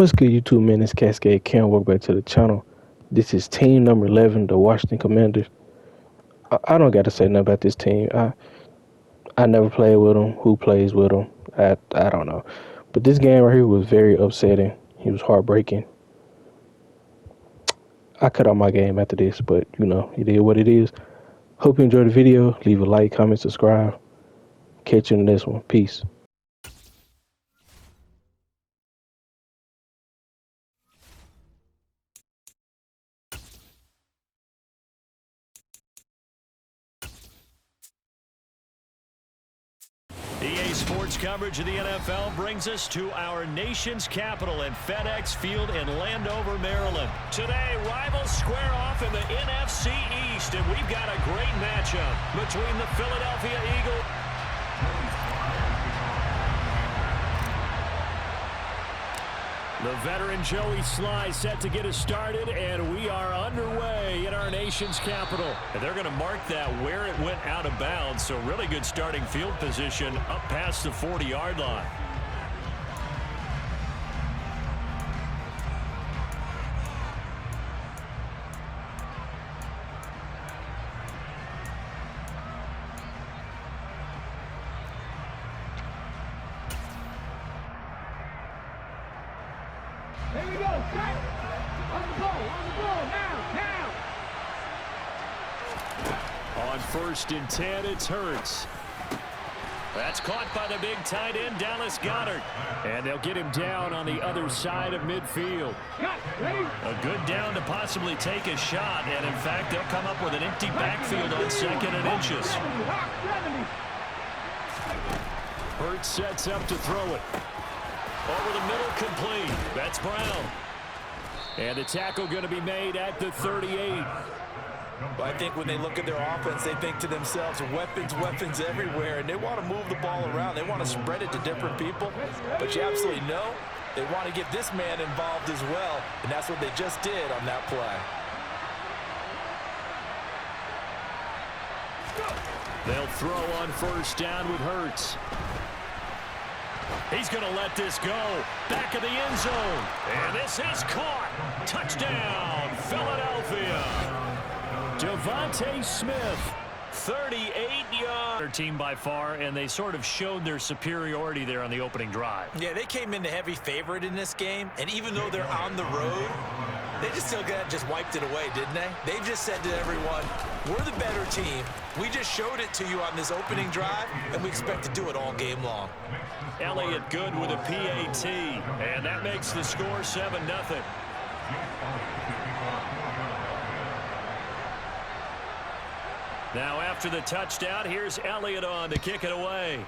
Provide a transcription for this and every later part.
What's good, YouTube, man? It's CascadeCam. Welcome back to the channel. This is team number 11, the Washington Commanders. I don't got to say nothing about this team. I never played with them. Who plays with them? I don't know. But this game right here was very upsetting. It was heartbreaking. I cut out my game after this, but, you know, it is what it is. Hope you enjoyed the video. Leave a like, comment, subscribe. Catch you in the next one. Peace. EA Sports coverage of the NFL brings us to our nation's capital at FedEx Field in Landover, Maryland. Today, rivals square off in the NFC East, and we've got a great matchup between the Philadelphia Eagles. The veteran Joey Sly set to get us started, and we are underway in our nation's capital. And they're going to mark that where it went out of bounds, so really good starting field position up past the 40-yard line. Here we go, set. On the ball, now. On 1st and 10, it's Hurts. That's caught by the big tight end, Dallas Goedert. And they'll get him down on the other side of midfield. A good down to possibly take a shot, and in fact, they'll come up with an empty backfield on 2nd and inches. Hurts sets up to throw it. Over the middle, complete. That's Brown. And the tackle going to be made at the 38. Well, I think when they look at their offense, they think to themselves, weapons everywhere, and they want to move the ball around. They want to spread it to different people, but you absolutely know they want to get this man involved as well, and that's what they just did on that play. They'll throw on 1st down with Hurts. He's going to let this go. Back of the end zone. And this is caught. Touchdown, Philadelphia. Devontae Smith, 38-yard. Their team by far, and they sort of showed their superiority there on the opening drive. Yeah, they came in the heavy favorite in this game, and even though they're on the road, they just wiped it away, didn't they? They just said to everyone, we're the better team. We just showed it to you on this opening drive, and we expect to do it all game long. Elliott good with a PAT, and that makes the score 7-0. Now after the touchdown, here's Elliott on to kick it away.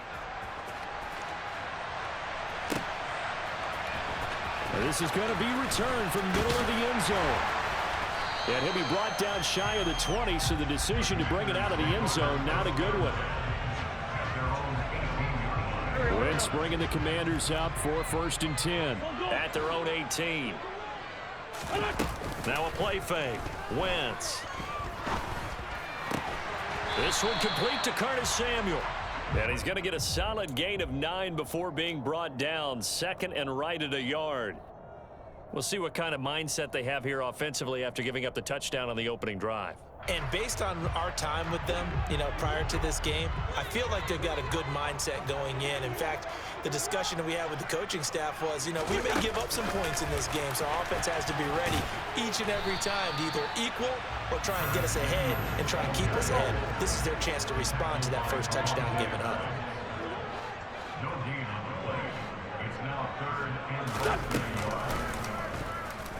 This is going to be returned from the middle of the end zone. And he'll be brought down shy of the 20, so the decision to bring it out of the end zone, not a good one. Wentz bringing the Commanders up for 1st and 10 at their own 18. Now a play fake. Wentz. This one complete to Curtis Samuel. And he's going to get a solid gain of 9 before being brought down. 2nd and right at a yard. We'll see what kind of mindset they have here offensively after giving up the touchdown on the opening drive. And based on our time with them, prior to this game, I feel like they've got a good mindset going in. In fact, the discussion that we had with the coaching staff was, we may give up some points in this game, so our offense has to be ready each and every time to either equal or try and get us ahead and try and keep us ahead. This is their chance to respond to that first touchdown given up.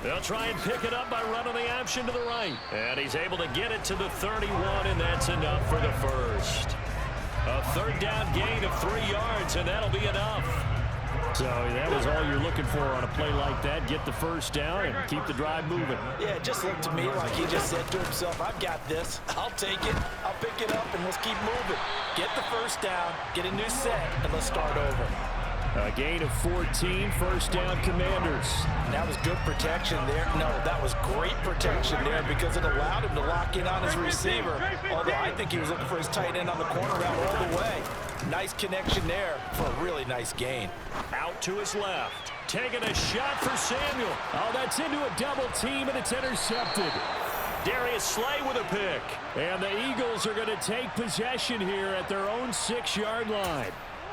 They'll try and pick it up by running the option to the right. And he's able to get it to the 31, and that's enough for the first. A 3rd down gain of 3 yards, and that'll be enough. So that was all you're looking for on a play like that. Get the 1st down and keep the drive moving. Yeah, it just looked to me like he just said to himself, I've got this. I'll take it. I'll pick it up, and let's keep moving. Get the 1st down, get a new set, and let's start over. A gain of 14, 1st down Commanders. That was good protection there. No, that was great protection there because it allowed him to lock in on his receiver. Although I think he was looking for his tight end on the corner route all the way. Nice connection there for a really nice gain. Out to his left. Taking a shot for Samuel. Oh, that's into a double team, and it's intercepted. Darius Slay with a pick. And the Eagles are going to take possession here at their own 6-yard line.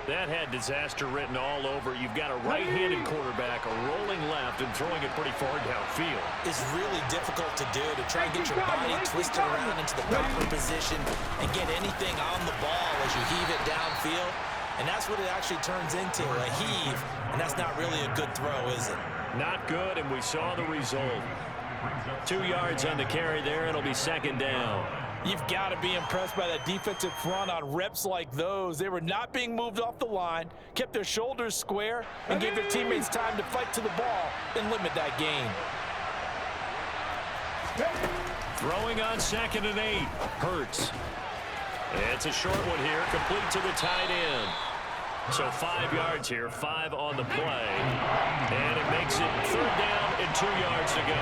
That had disaster written all over. You've got a right-handed quarterback, a rolling left, and throwing it pretty far downfield. It's really difficult to do, to try and get your body twisted around into the proper position and get anything on the ball as you heave it downfield. And that's what it actually turns into, a heave. And that's not really a good throw, is it? Not good, and we saw the result. 2 yards on the carry there. It'll be second down. You've got to be impressed by that defensive front on reps like those. They were not being moved off the line, kept their shoulders square, and gave their teammates time to fight to the ball and limit that gain. Throwing on 2nd and 8. Hurts. It's a short one here, complete to the tight end. So 5 yards here, 5 on the play. And it makes it 3rd down and 2 yards to go.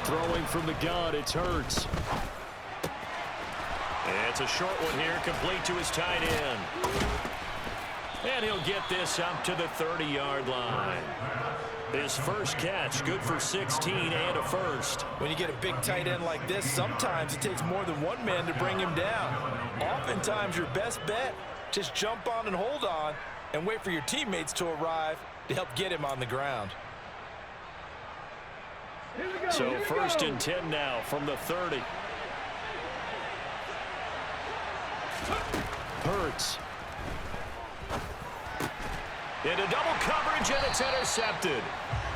Throwing from the gun, it's Hurts. It's a short one here, complete to his tight end. And he'll get this up to the 30-yard line. His first catch, good for 16 and a first. When you get a big tight end like this, sometimes it takes more than one man to bring him down. Oftentimes, your best bet, just jump on and hold on and wait for your teammates to arrive to help get him on the ground. So 1st and 10 now from the 30. Hurts. Into double coverage, and it's intercepted.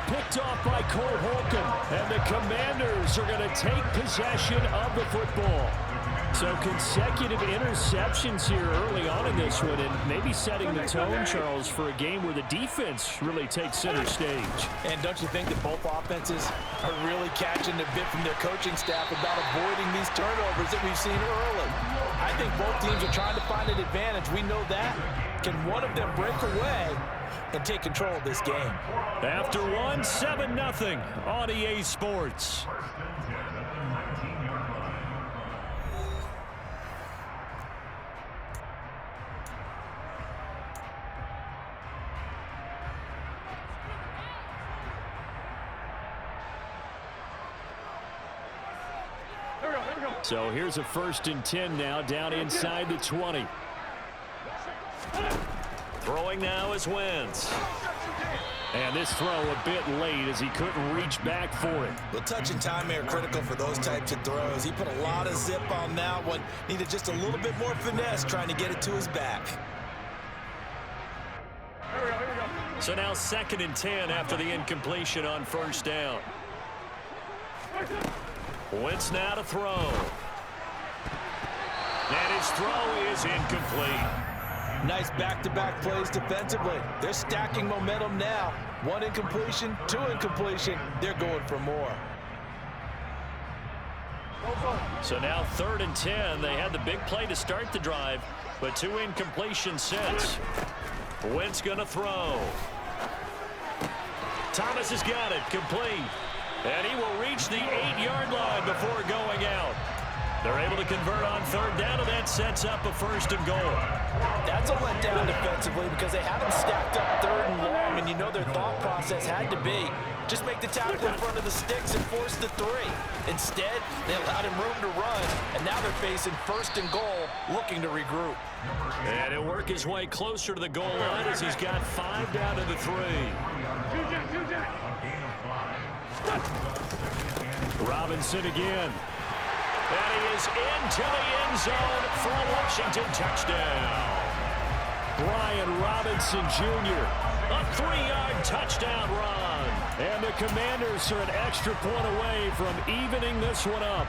Picked off by Cole Holcomb, and the Commanders are going to take possession of the football. So consecutive interceptions here early on in this one, and maybe setting the tone, Charles, for a game where the defense really takes center stage. And don't you think that both offenses are really catching the bit from their coaching staff about avoiding these turnovers that we've seen early? I think both teams are trying to find an advantage. We know that. Can one of them break away and take control of this game? After one, 7-0 on EA Sports. So here's a 1st and 10 now, down inside the 20. Throwing now is Wentz. And this throw a bit late as he couldn't reach back for it. Well, touch and time are critical for those types of throws. He put a lot of zip on that one. Needed just a little bit more finesse trying to get it to his back. So now 2nd and 10 after the incompletion on 1st down. Wentz now to throw. And his throw is incomplete. Nice back-to-back plays defensively. They're stacking momentum now. 1 incompletion, 2 incompletion. They're going for more. So now 3rd and 10. They had the big play to start the drive, but 2 incompletions since. Wentz going to throw. Thomas has got it, complete. And he will reach the 8-yard line before going out. They're able to convert on 3rd down, and that sets up a 1st and goal. That's a letdown defensively because they had them stacked up 3rd and long, and you know their thought process had to be just make the tackle in front of the sticks and force the 3. Instead, they allowed him room to run, and now they're facing 1st and goal, looking to regroup. And he'll work his way closer to the goal line as he's got 5 down to the 3. Robinson again. And he is into the end zone for a Washington touchdown. Brian Robinson Jr. A 3-yard touchdown run. And the Commanders are an extra point away from evening this one up.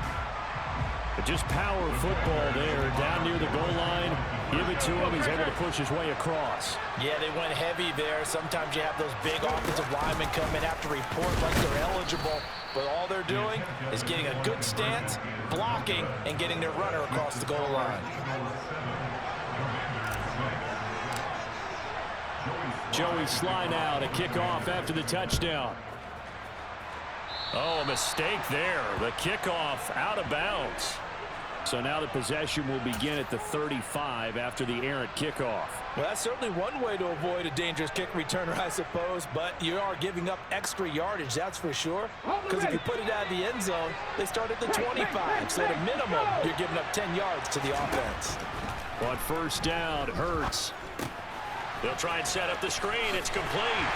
But just power football there, down near the goal line. Give it to him. He's able to push his way across. Yeah, they went heavy there. Sometimes you have those big offensive linemen come in, have to report like they're eligible. But all they're doing is getting a good stance, blocking, and getting their runner across the goal line. Joey Sly now to kick off after the touchdown. Oh, a mistake there. The kickoff out of bounds. So now the possession will begin at the 35 after the errant kickoff. Well, that's certainly one way to avoid a dangerous kick returner, I suppose, but you are giving up extra yardage, that's for sure. Because if you put it out of the end zone, they start at the 25. So at a minimum, you're giving up 10 yards to the offense. On first down, Hurts. They'll try and set up the screen. It's complete.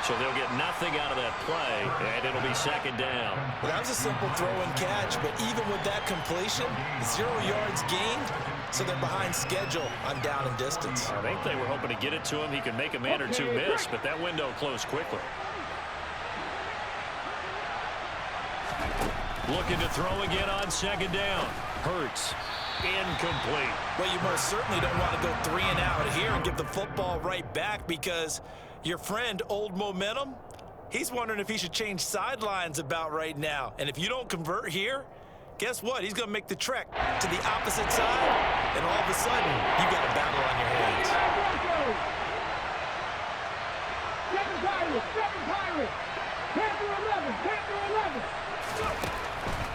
So they'll get nothing out of that play, and it'll be second down. Well, that was a simple throw and catch, but even with that completion, 0 yards gained, so they're behind schedule on down and distance. I think they were hoping to get it to him. He could make a man or two miss, but that window closed quickly. Looking to throw again on second down. Hurts. Incomplete. Well, you most certainly don't want to go 3 and out here and give the football right back, because your friend, Old Momentum, he's wondering if he should change sidelines about right now. And if you don't convert here, guess what? He's going to make the trek to the opposite side, and all of a sudden, you've got a battle on your hands. Second pirate. Panther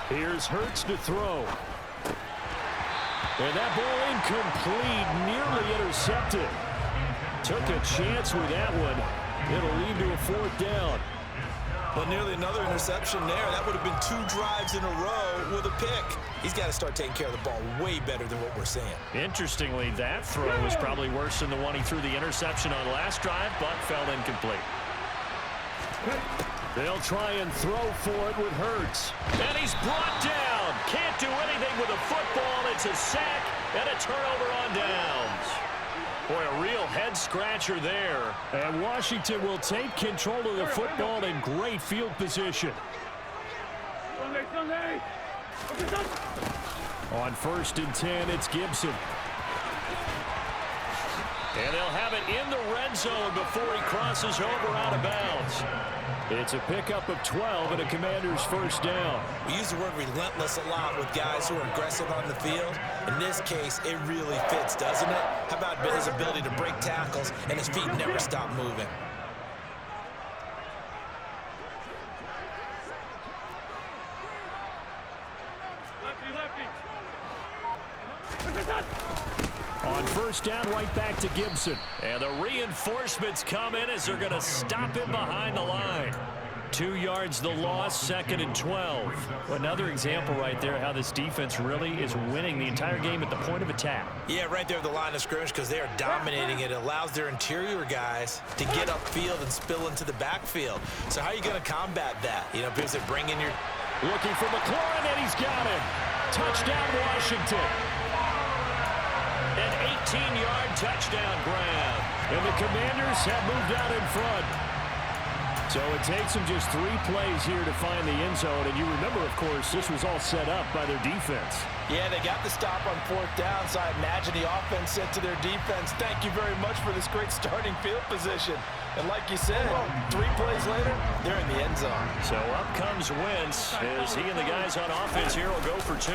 11. Here's Hurts to throw. And that ball incomplete, nearly intercepted. Took a chance with that one. It'll lead to a fourth down. Well, nearly another interception there. That would have been 2 drives in a row with a pick. He's got to start taking care of the ball way better than what we're seeing. Interestingly, that throw was probably worse than the one he threw the interception on last drive, but fell incomplete. They'll try and throw for it with Hurts. And he's brought down. Can't do anything with a football. It's a sack and a turnover on downs. Boy, a real head-scratcher there. And Washington will take control of the football in great field position. On first and 10, it's Gibson. And they'll have it in the red zone before he crosses over out of bounds. It's a pickup of 12 and a Commander's first down. We use the word relentless a lot with guys who are aggressive on the field. In this case, it really fits, doesn't it? How about his ability to break tackles and his feet never stop moving? On first down, right back to Gibson. And the reinforcements come in as they're going to stop him behind the line. 2 yards the loss, second and 12. Another example right there how this defense really is winning the entire game at the point of attack. Yeah, right there at the line of scrimmage, because they are dominating it. It allows their interior guys to get upfield and spill into the backfield. So how are you going to combat that? You know, because they bring in your... Looking for McLaurin, and he's got him. Touchdown, Washington. An 18-yard touchdown grab. And the Commanders have moved out in front. So it takes them just 3 plays here to find the end zone. And you remember, of course, this was all set up by their defense. Yeah, they got the stop on fourth down, so I imagine the offense said to their defense, thank you very much for this great starting field position. And like you said, 3 plays later, they're in the end zone. So up comes Wentz as he and the guys on offense here will go for 2.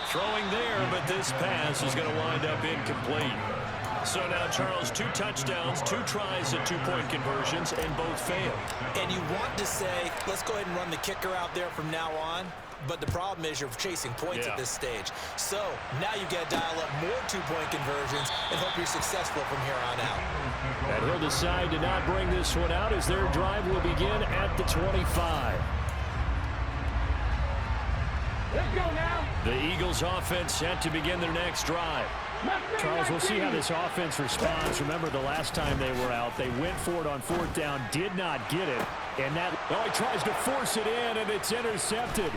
Throwing there, but this pass is going to wind up incomplete. So now, Charles, 2 touchdowns, 2 tries at 2-point conversions, and both failed. And you want to say, let's go ahead and run the kicker out there from now on. But the problem is you're chasing points at this stage. So now you've got to dial up more 2-point conversions and hope you're successful from here on out. And he'll decide to not bring this one out as their drive will begin at the 25. Let's go now. The Eagles offense set to begin their next drive. Charles, we'll see how this offense responds. Remember the last time they were out, they went for it on fourth down, did not get it. And that, oh, he tries to force it in, and it's intercepted.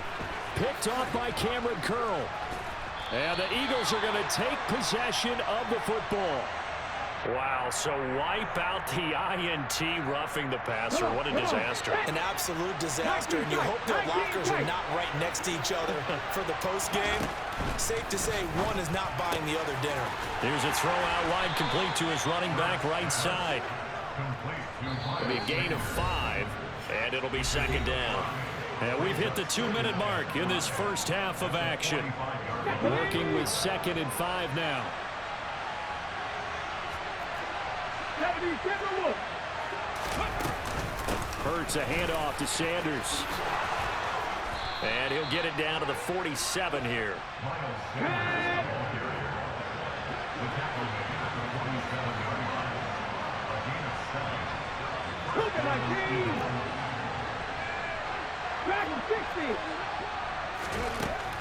Picked off by Cameron Curl. And the Eagles are going to take possession of the football. Wow, so wipe out the INT roughing the passer. What a disaster. An absolute disaster, and you hope their lockers are not right next to each other for the postgame. Safe to say one is not buying the other dinner. Here's a throw out wide, complete to his running back right side. It'll be a gain of 5, and it'll be second down. And we've hit the 2-minute mark in this first half of action. Working with second and 5 now. Hurts a handoff to Sanders. And he'll get it down to the 47 here.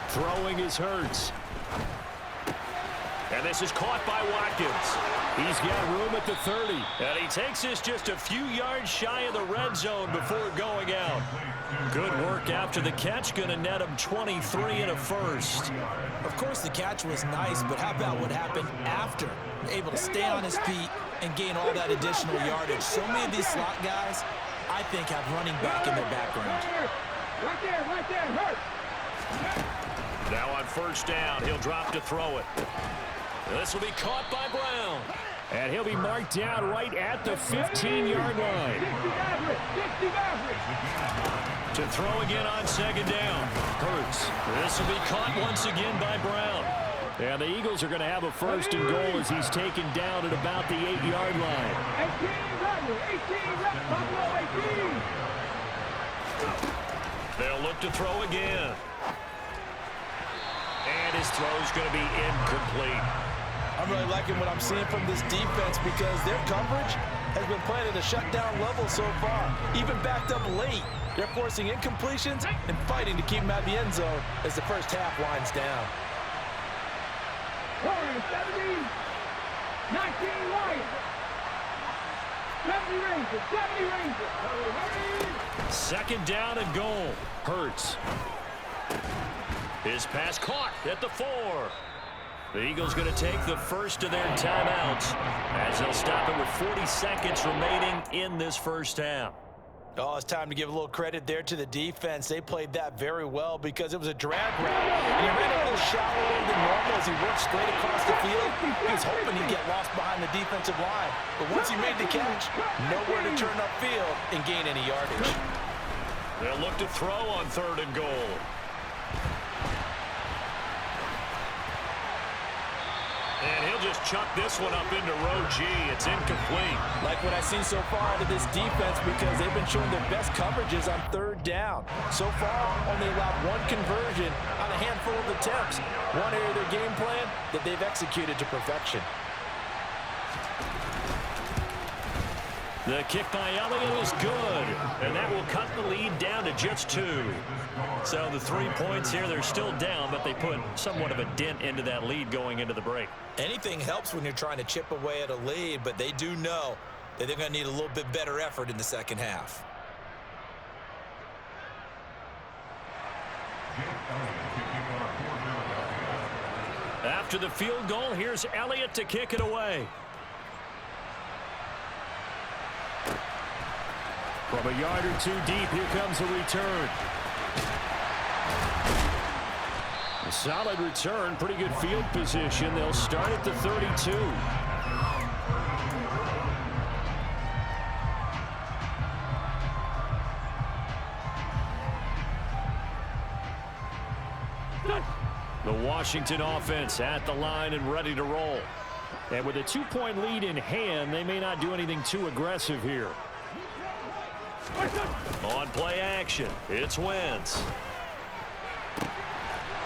Throwing is Hurts. And this is caught by Watkins. He's got room at the 30. And he takes this just a few yards shy of the red zone before going out. Good work after the catch. Going to net him 23 and a first. Of course, the catch was nice, but how about what happened after? Able to stay on his feet and gain all that additional yardage. So many of these slot guys, I think, have running back in their background. Right there, hurt. Now on first down, he'll drop to throw it. This will be caught by Brown. And he'll be marked down right at the 15-yard line. To throw again on second down. Hurts. This will be caught once again by Brown. And the Eagles are going to have a first and goal as he's taken down at about the 8-yard line. 18, They'll look to throw again. And his throw's going to be incomplete. I'm really liking what I'm seeing from this defense because their coverage has been playing at a shutdown level so far. Even backed up late, they're forcing incompletions and fighting to keep them out of the end zone as the first half winds down. 70, 19 Lions. 70 Rangers. Second down and goal. Hurts. His pass caught at the 4. The Eagles going to take the first of their timeouts as they'll stop it with 40 seconds remaining in this first half. Oh, it's time to give a little credit there to the defense. They played that very well because it was a drag route. And he ran a little shallower than normal as he worked straight across the field. He was hoping he'd get lost behind the defensive line. But once he made the catch, nowhere to turn upfield and gain any yardage. They'll look to throw on third and goal. And he'll just chuck this one up into row G. It's incomplete. Like what I've seen so far out of this defense because they've been showing their best coverages on third down. So far, only allowed one conversion on a handful of attempts. One area of their game plan that they've executed to perfection. The kick by Elliott is good, and that will cut the lead down to just 2. So the 3 points here, they're still down, but they put somewhat of a dent into that lead going into the break. Anything helps when you're trying to chip away at a lead, but they do know that they're going to need a little bit better effort in the second half. After the field goal, here's Elliott to kick it away. From a yard or two deep, here comes a return. A solid return, pretty good field position. They'll start at the 32. The Washington offense at the line and ready to roll. And with a 2-point lead in hand, they may not do anything too aggressive here. On play action, it's Wentz.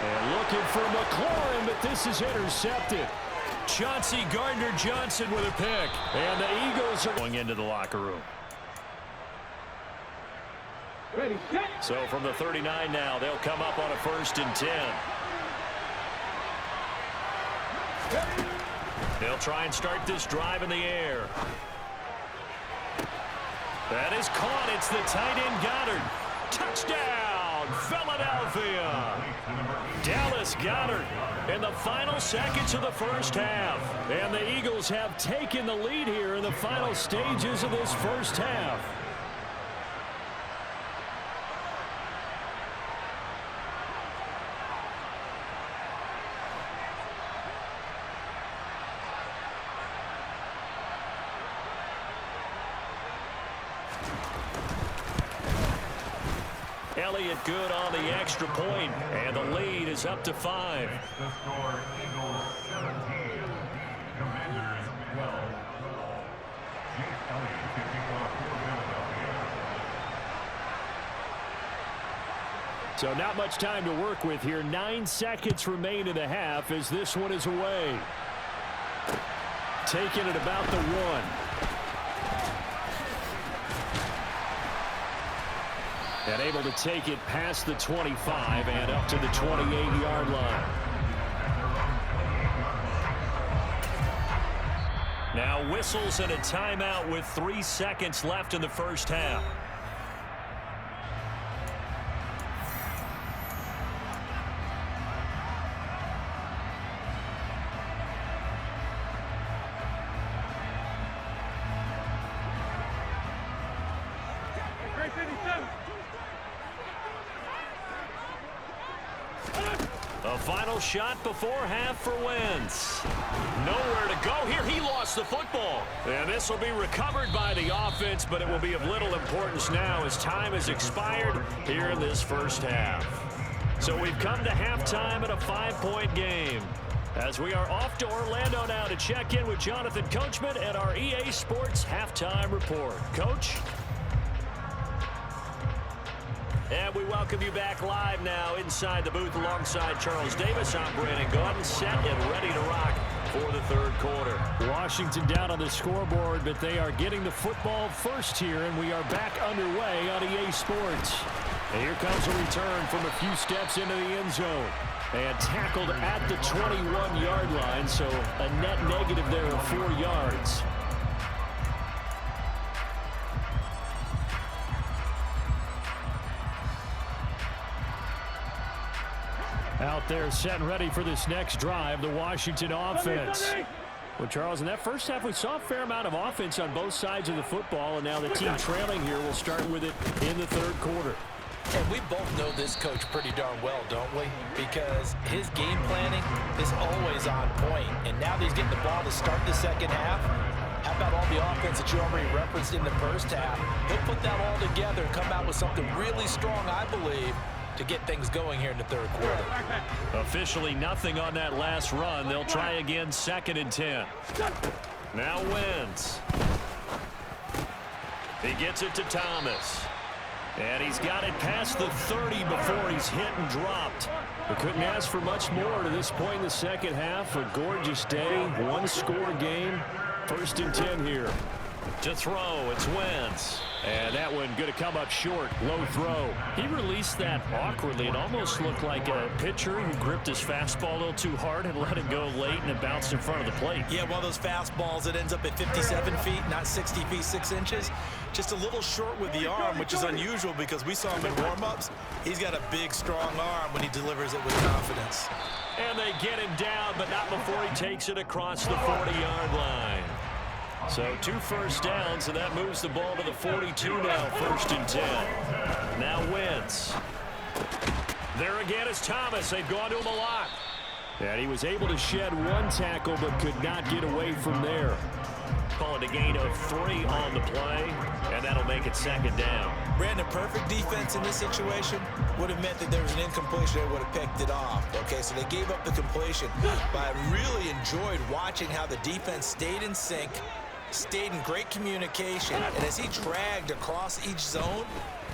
And looking for McLaurin, but this is intercepted. Chauncey Gardner-Johnson with a pick. And the Eagles are going into the locker room. Ready, set. So from the 39 now, they'll come up on a 1st and 10. They'll try and start this drive in the air. That is caught. It's the tight end Goddard. Touchdown, Philadelphia. Dallas Goddard in the final seconds of the first half. And the Eagles have taken the lead here in the final stages of this first half. Elliott good on the extra point, and the lead is up to 5. So not much time to work with here. 9 seconds remain in the half as this one is away. Taking it about the 1. And able to take it past the 25 and up to the 28-yard line. Now whistles and a timeout with 3 seconds left in the first half. A final shot before half for Wentz. Nowhere to go here. He lost the football. And this will be recovered by the offense, but it will be of little importance now as time has expired here in this first half. So we've come to halftime in a 5-point game. As we are off to Orlando now to check in with Jonathan Coachman and our EA Sports Halftime Report. Coach? And we welcome you back live now inside the booth alongside Charles Davis. I'm Brandon Gordon, set and ready to rock for the third quarter. Washington down on the scoreboard, but they are getting the football first here, and we are back underway on EA Sports. And here comes a return from a few steps into the end zone. And tackled at the 21-yard line, so a net negative there of 4 yards. Out there set and ready for this next drive, the Washington offense. Well, Charles, in that first half, we saw a fair amount of offense on both sides of the football, and now the team trailing here will start with it in the third quarter. And we both know this coach pretty darn well, don't we? Because his game planning is always on point. And now that he's getting the ball to start the second half, how about all the offense that you already referenced in the first half? He'll put that all together and come out with something really strong, I believe, to get things going here in the third quarter. Officially nothing on that last run. They'll try again, 2nd and 10. Now Wentz. He gets it to Thomas. And he's got it past the 30 before he's hit and dropped. We couldn't ask for much more to this point in the second half. A gorgeous day, one-score game. 1st and 10 here. To throw, it's Wentz. And that one going to come up short. Low throw. He released that awkwardly. It almost looked like a pitcher who gripped his fastball a little too hard and let it go late, and it bounced in front of the plate. Yeah, one of those fastballs that ends up at 57 feet, not 60 feet, 6 inches. Just a little short with the arm, which is unusual because we saw him in warm-ups. He's got a big, strong arm when he delivers it with confidence. And they get him down, but not before he takes it across the 40-yard line. So 2 first downs, and that moves the ball to the 42 now, 1st and 10. Now Wentz. There again is Thomas. They've gone to him a lot. And he was able to shed 1 tackle, but could not get away from there. Call it a gain of 3 on the play, and that'll make it 2nd down. Brandon, perfect defense in this situation would have meant that there was an incompletion. They would have picked it off. Okay, so they gave up the completion. But I really enjoyed watching how the defense stayed in sync, stayed in great communication, and as he dragged across each zone,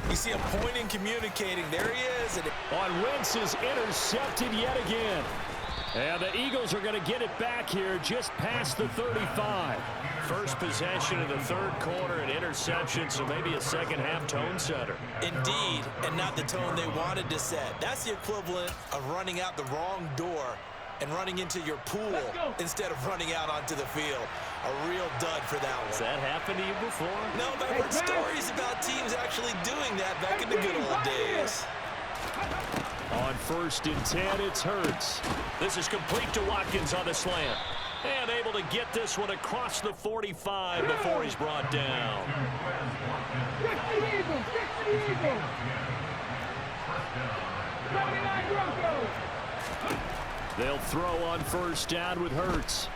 you see him pointing, communicating. There he is. And on Wentz is intercepted yet again. And the Eagles are going to get it back here just past the 35. First possession of the third quarter, an interception, so maybe a second-half tone setter. Indeed, and not the tone they wanted to set. That's the equivalent of running out the wrong door and running into your pool instead of running out onto the field. A real dud for that one. Has that happened to you before? No, but I've heard stories about teams actually doing that back in the good old days. On 1st and 10, it's Hurts. This is complete to Watkins on the slant. And able to get this one across the 45 before he's brought down. They'll throw on 1st down with Hurts.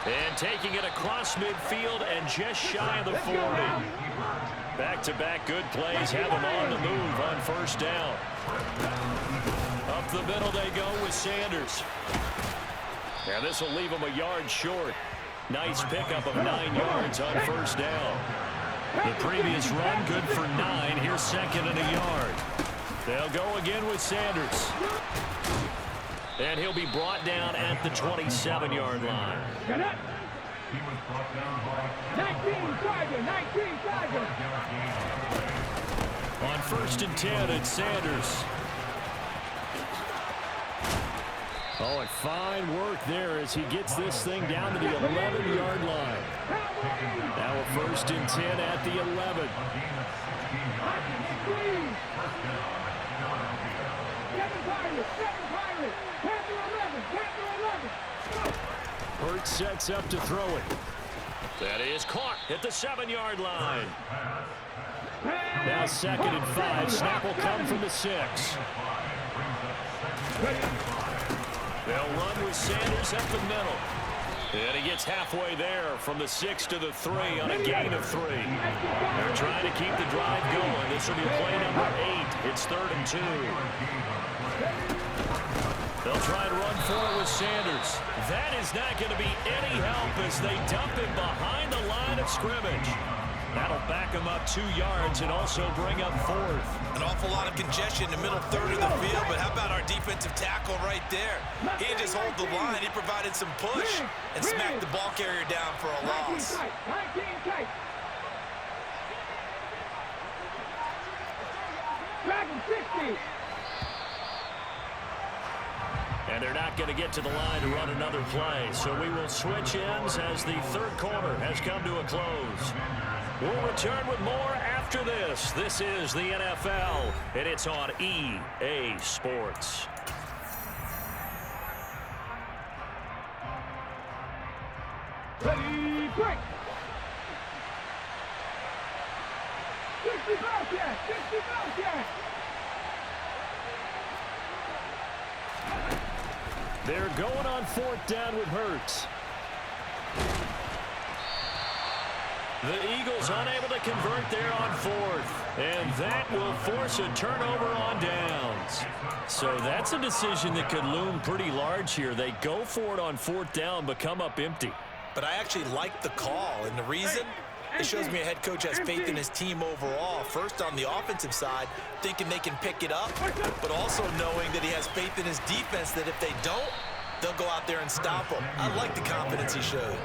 And taking it across midfield and just shy of the 40. Back-to-back good plays have him on the move on 1st down. Up the middle they go with Sanders. And this will leave him a yard short. Nice pickup of 9 yards on 1st down. The previous run good for 9. Here's 2nd and a yard. They'll go again with Sanders. And he'll be brought down at the 27-yard line. 19 Tiger. On 1st and 10, it's Sanders. Oh, and fine work there as he gets this thing down to the 11-yard line. Now a 1st and 10 at the 11. Hurts sets up to throw it. That is caught at the 7-yard line. Now 2nd and 5. Snap will come from the 6. They'll run with Sanders up the middle. And he gets halfway there from the 6 to the 3 on a gain of 3. They're trying to keep the drive going. This will be play number 8. It's 3rd and 2. They'll try and run for it with Sanders. That is not going to be any help as they dump him behind the line of scrimmage. That'll back him up 2 yards and also bring up 4th. An awful lot of congestion in the middle third of the field, but how about our defensive tackle right there? He didn't just hold the line, he provided some push and smacked the ball carrier down for a loss. 19 tight. Dragon 60. And they're not going to get to the line to run another play. So we will switch ends as the 3rd quarter has come to a close. We'll return with more after this. This is the NFL, and it's on EA Sports. Ready, break. 60 Bobcat, 60 Bobcat. They're going on 4th down with Hurts. The Eagles unable to convert there on 4th. And that will force a turnover on downs. So that's a decision that could loom pretty large here. They go for it on 4th down, but come up empty. But I actually like the call, and the reason? It shows me a head coach has faith in his team overall. First on the offensive side, thinking they can pick it up, but also knowing that he has faith in his defense that if they don't, they'll go out there and stop them. I like the confidence he showed.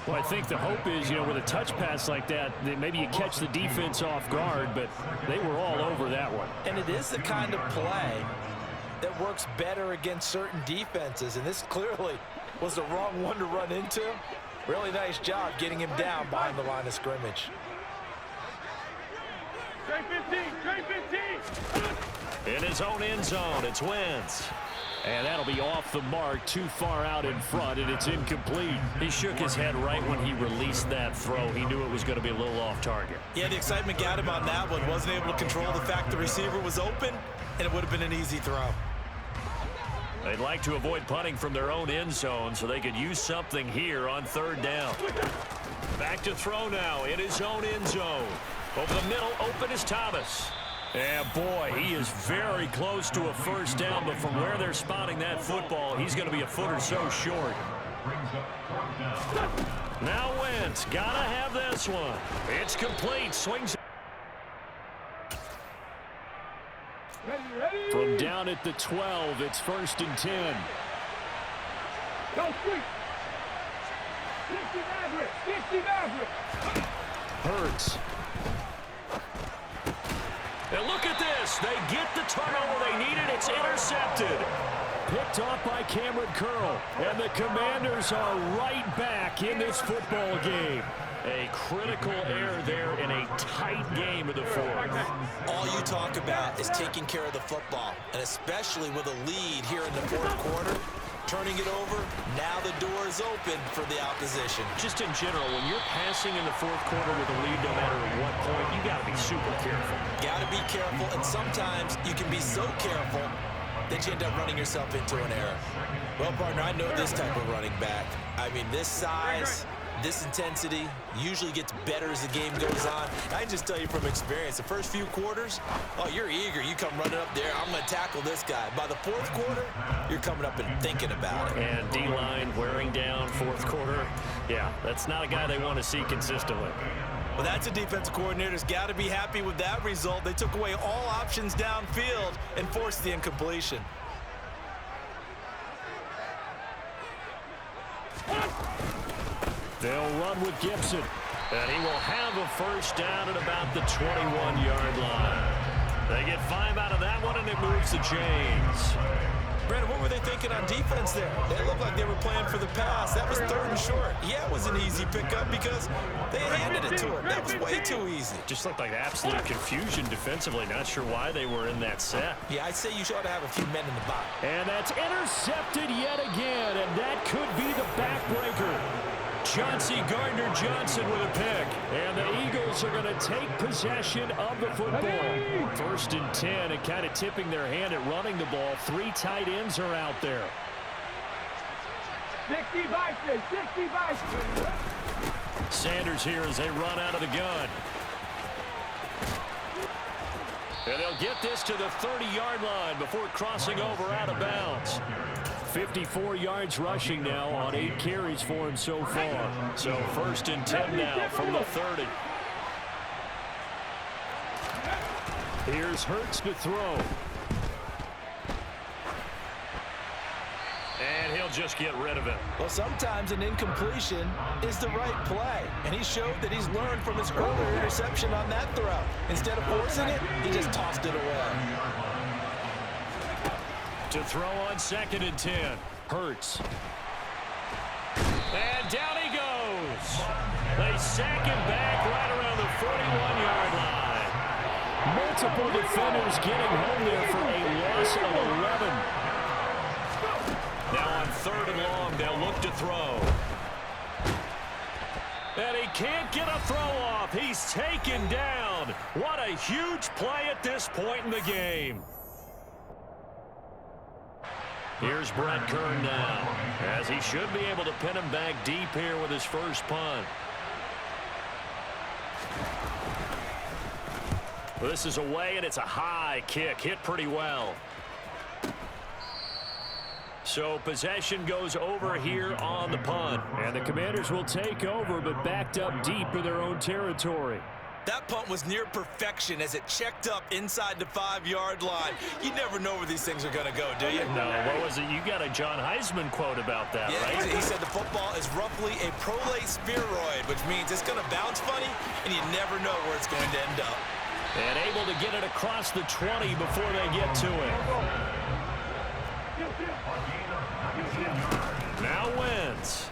Well, I think the hope is, with a touch pass like that maybe you catch the defense off guard, but they were all over that one. And it is the kind of play that works better against certain defenses, and this clearly was the wrong one to run into. Really nice job getting him down behind the line of scrimmage. Trey 15. In his own end zone, it's Wentz. And that'll be off the mark, too far out in front, and it's incomplete. He shook his head right when he released that throw. He knew it was going to be a little off target. Yeah, the excitement got him on that one. Wasn't able to control the fact the receiver was open, and it would have been an easy throw. They'd like to avoid punting from their own end zone so they could use something here on 3rd down. Back to throw now in his own end zone. Over the middle, open is Thomas. And boy, he is very close to a 1st down, but from where they're spotting that football, he's going to be a foot or so short. Now Wentz, gotta have this one. It's complete, swings. Ready. From down at the 12, it's 1st and 10. Go sweep. 60 Maverick. Hurts. And look at this. They get the turnover they needed. It's intercepted. Picked off by Cameron Curl. And the Commanders are right back in this football game. A critical error there in a tight game of the 4th. All you talk about is taking care of the football, and especially with a lead here in the 4th quarter, turning it over, now the door is open for the opposition. Just in general, when you're passing in the 4th quarter with a lead, no matter at what point, you got to be super careful. Got to be careful, and sometimes you can be so careful that you end up running yourself into an error. Well, partner, I know this type of running back. I mean, this size, this intensity usually gets better as the game goes on. I can just tell you from experience, the first few quarters, oh, you're eager. You come running up there, I'm going to tackle this guy. By the 4th quarter, you're coming up and thinking about it. And D-line wearing down 4th quarter. Yeah, that's not a guy they want to see consistently. Well, that's a defensive coordinator's got to be happy with that result. They took away all options downfield and forced the incompletion. They'll run with Gibson. And he will have a first down at about the 21-yard line. They get 5 out of that one, and it moves the chains. Brandon, what were they thinking on defense there? They looked like they were playing for the pass. That was 3rd and short. Yeah, it was an easy pickup because they handed it to him. That was way too easy. Just looked like absolute confusion defensively. Not sure why they were in that set. Yeah, I'd say you ought to have a few men in the box. And that's intercepted yet again, and that could be the backbreaker. Chauncey Gardner-Johnson with a pick. And the Eagles are going to take possession of the football. 1st and 10, and kind of tipping their hand at running the ball. 3 tight ends are out there. 60 Vikings, 60 Vikings. Sanders here as they run out of the gun. And they'll get this to the 30-yard line before crossing over out of bounds. 54 yards rushing now on 8 carries for him so far. So 1st and 10 now from the 30. Here's Hurts to throw. And he'll just get rid of it. Well, sometimes an incompletion is the right play. And he showed that he's learned from his earlier interception on that throw. Instead of forcing it, he just tossed it away. To throw on 2nd and 10. Hurts. And down he goes. They sack him back right around the 41-yard line. Multiple defenders getting home there for a loss of 11. Now on 3rd and long, they'll look to throw. And he can't get a throw off. He's taken down. What a huge play at this point in the game. Here's Brett Kern now, as he should be able to pin him back deep here with his first punt. This is away, and it's a high kick, hit pretty well. So possession goes over here on the punt. And the Commanders will take over, but backed up deep in their own territory. That punt was near perfection as it checked up inside the 5-yard line. You never know where these things are going to go, do you? No, what was it? You got a John Heisman quote about that, yeah, right? He said the football is roughly a prolate spheroid, which means it's going to bounce funny, and you never know where it's going to end up. And able to get it across the 20 before they get to it. Now wins.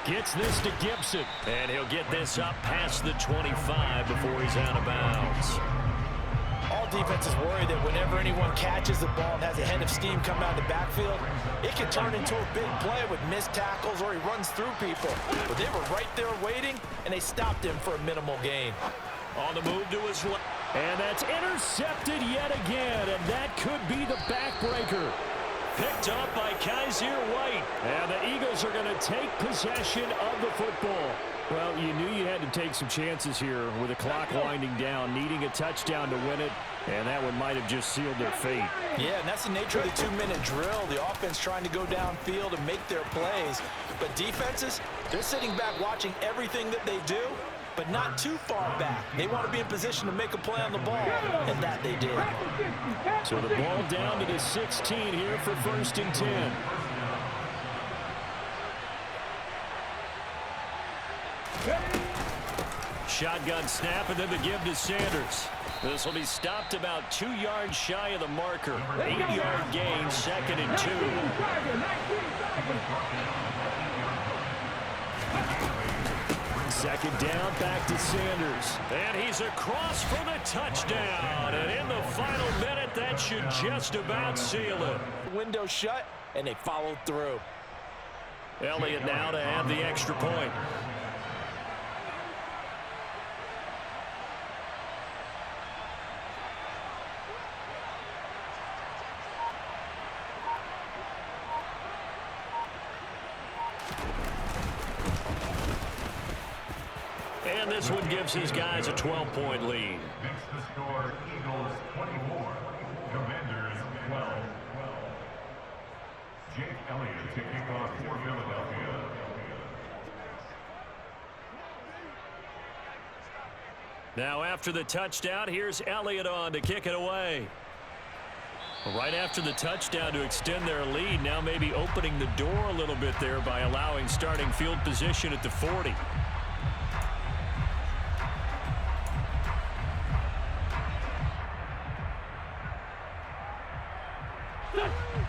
Gets this to Gibson. And he'll get this up past the 25 before he's out of bounds. All defenses worry that whenever anyone catches the ball and has a head of steam come out of the backfield, it can turn into a big play with missed tackles or he runs through people. But they were right there waiting, and they stopped him for a minimal gain. On the move to his left. And that's intercepted yet again, and that could be the backbreaker. Picked up by Kaiser White. And the Eagles are going to take possession of the football. Well, you knew you had to take some chances here with the clock winding down, needing a touchdown to win it, and that one might have just sealed their fate. Yeah, and that's the nature of the 2-minute drill. The offense trying to go downfield and make their plays. But defenses, they're sitting back watching everything that they do, but not too far back. They want to be in position to make a play on the ball, and that they did. So the ball down to the 16 here for 1st and 10. Shotgun snap, and then the give to Sanders. This will be stopped about 2 yards shy of the marker. 8-yard gain, 2nd and 2. Second down, back to Sanders. And he's across for the touchdown. And in the final minute, that should just about seal it. Window shut, and they followed through. Elliott now to add the extra point. And this one gives his guys a 12-point lead. Makes the score Eagles 24, Commanders 12. Jake Elliott to kick off for Philadelphia. Now after the touchdown, here's Elliott on to kick it away. Right after the touchdown to extend their lead, now maybe opening the door a little bit there by allowing starting field position at the 40.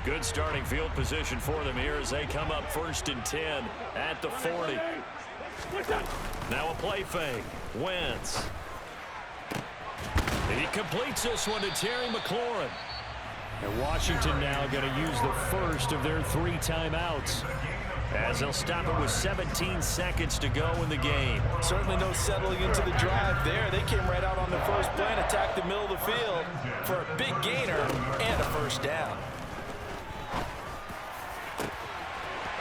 Good starting field position for them here as they come up 1st and 10 at the 40. Now a play fake. Wentz. He completes this one to Terry McLaurin. And Washington now going to use the first of their 3 timeouts, as they'll stop it with 17 seconds to go in the game. Certainly no settling into the drive there. They came right out on the first play and attacked the middle of the field for a big gainer and a first down.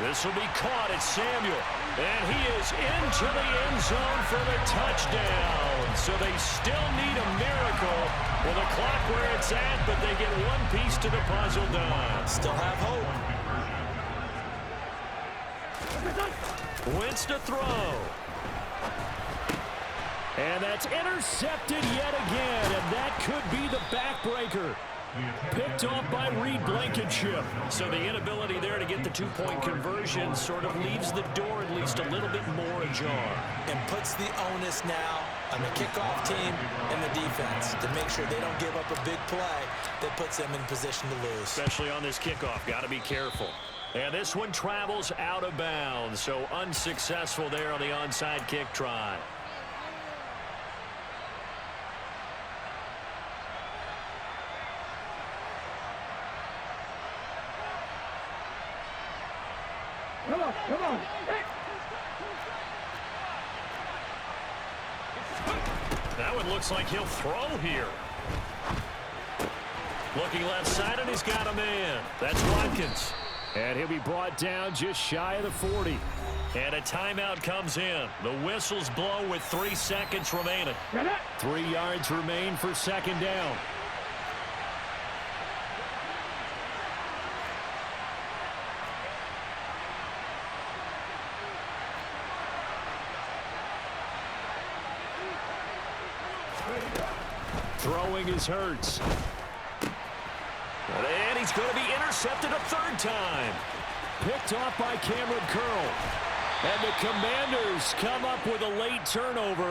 This will be caught at Samuel, and he is into the end zone for the touchdown. So they still need a miracle with the clock where it's at, but they get one piece to the puzzle done. Still have hope. Wentz to throw. and that's intercepted yet again, and that could be the backbreaker. Picked off by Reed Blankenship. So the inability there to get the two-point conversion sort of leaves the door at least a little bit more ajar. And puts the onus now on the kickoff team and the defense to make sure they don't give up a big play that puts them in position to lose. Especially on this kickoff. Got to be careful. And this one travels out of bounds, so unsuccessful there on the onside kick try. Come on, come on. That one looks like he'll throw here. Looking left side, and he's got a man. That's Watkins. And he'll be brought down just shy of the 40. And a timeout comes in. The whistles blow with 3 seconds remaining. 3 yards remain for second down. Throwing is Hurts. And he's going to be intercepted a third time. Picked off by Cameron Curl. And the Commanders come up with a late turnover.